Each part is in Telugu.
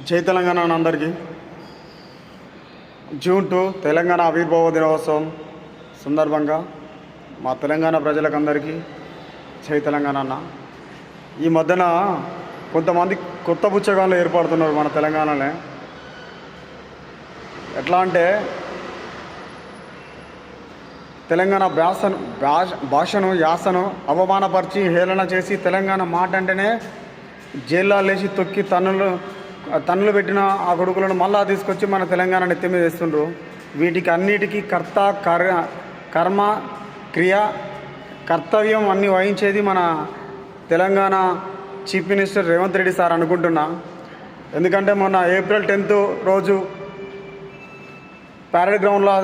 జై తెలంగాణ అందరికీ. జూన్ 2 తెలంగాణ ఆవిర్భావ దినోత్సవం సందర్భంగా మా తెలంగాణ ప్రజలకు అందరికీ జై తెలంగాణ అన్న. ఈ మధ్యన కొంతమంది కొత్త పుచ్చగాళ్ళు ఏర్పడుతున్నారు మన తెలంగాణలో. ఎట్లా అంటే తెలంగాణ భాషను యాసను అవమానపరిచి హేళన చేసి తెలంగాణ మాట అంటేనే జైల్లో లేచి తొక్కి తన్నులు పెట్టిన ఆ కొడుకులను మళ్ళా తీసుకొచ్చి మన తెలంగాణ నెత్తి మీద వేస్తుండ్రు. వీటికి అన్నిటికీ కర్మ క్రియ కర్తవ్యం అన్నీ వహించేది మన Telangana chief minister Revanth Reddy sir అనుకుంటున్నా. ఎందుకంటే మొన్న ఏప్రిల్ 10th రోజు ప్యారెడ్ గ్రౌండ్లో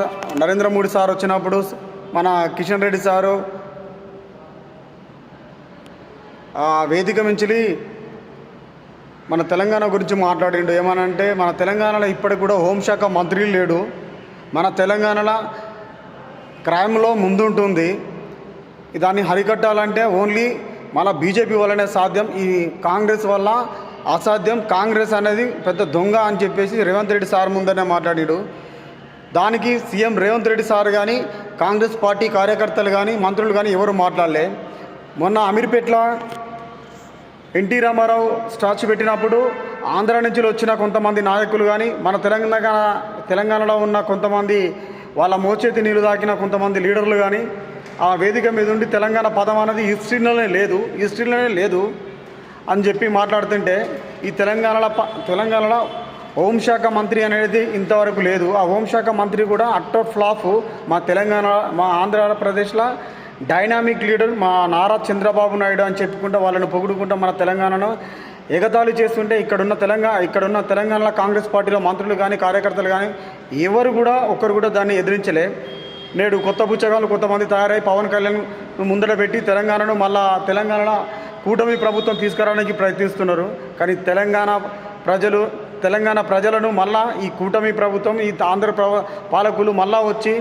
నరేంద్ర మోడీ సార్ వచ్చినప్పుడు మన కిషన్ రెడ్డి సారు వేదిక మించి మన తెలంగాణ గురించి మాట్లాడిండు. ఏమనంటే మన తెలంగాణలో ఇప్పటికి కూడా హోంశాఖ మంత్రి లేడు. మన తెలంగాణలో క్రైమ్లో ముందుంటుంది. దాన్ని హరికట్టాలంటే ఓన్లీ మన బీజేపీ వల్లనే సాధ్యం, ఈ కాంగ్రెస్ వల్ల అసాధ్యం. కాంగ్రెస్ అనేది పెద్ద దొంగ అని చెప్పేసి రేవంత్ రెడ్డి సార్ ముందనే మాట్లాడాడు. దానికి సీఎం రేవంత్ రెడ్డి సార్ కానీ కాంగ్రెస్ పార్టీ కార్యకర్తలు కానీ మంత్రులు కానీ ఎవరు మాట్లాడలే. మొన్న అమీర్పేట్లో ఎన్టీ రామారావు స్టాచ్యూ పెట్టినప్పుడు ఆంధ్ర నుంచి వచ్చిన కొంతమంది నాయకులు కానీ మన తెలంగాణలో ఉన్న కొంతమంది వాళ్ళ మోచేతి నీళ్ళు తాకిన కొంతమంది లీడర్లు కానీ ఆ వేదిక మీద ఉండి తెలంగాణ పదం అనేది హిస్టరీలోనే లేదు అని చెప్పి మాట్లాడుతుంటే ఈ తెలంగాణలో హోంశాఖ మంత్రి అనేది ఇంతవరకు లేదు. ఆ హోంశాఖ మంత్రి కూడా అట్టర్ ఫ్లాప్. మా ఆంధ్రప్రదేశ్లో డైనామిక్ లీడర్ మా నారా చంద్రబాబు నాయుడు అని చెప్పుకుంటూ వాళ్ళని పొగుడుకుంటూ మన తెలంగాణను ఎగతాళి చేస్తుంటే ఇక్కడున్న తెలంగాణలో కాంగ్రెస్ పార్టీలో మంత్రులు కానీ కార్యకర్తలు కానీ ఒక్కరు కూడా దాన్ని ఎదిరించలే. నేడు కొత్త పుచ్చగాళ్ళు కొంతమంది తయారై పవన్ కళ్యాణ్ ముందర పెట్టి తెలంగాణలో కూటమి ప్రభుత్వం తీసుకురావడానికి ప్రయత్నిస్తున్నారు. కానీ తెలంగాణ ప్రజలను మళ్ళా ఈ కూటమి ప్రభుత్వం ఈ ఆంధ్ర పాలకులు వచ్చి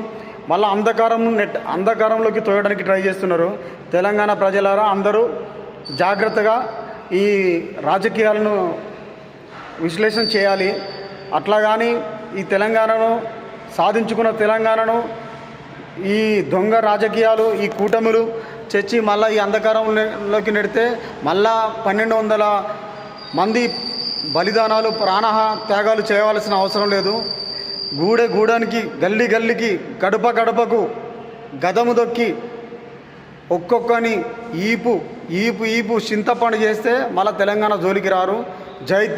అంధకారంలోకి తోయడానికి ట్రై చేస్తున్నారు. తెలంగాణ ప్రజలారా అందరూ జాగ్రత్తగా ఈ రాజకీయాలను విశ్లేషణ చేయాలి. అట్లా కానీ ఈ తెలంగాణను సాధించుకున్న తెలంగాణను ఈ దొంగ రాజకీయాలు ఈ కూటములు తెచ్చి మళ్ళీ ఈ అంధకారంలోకి నెడితే మళ్ళా 1200 మంది బలిదానాలు త్యాగాలు చేయవలసిన అవసరం లేదు. గూడానికి గల్లీకి గడపకు గదము దొక్కి ఒక్కొక్కని ఈపు చింతపండు చేస్తే మళ్ళీ తెలంగాణ జోలికి రారు. జై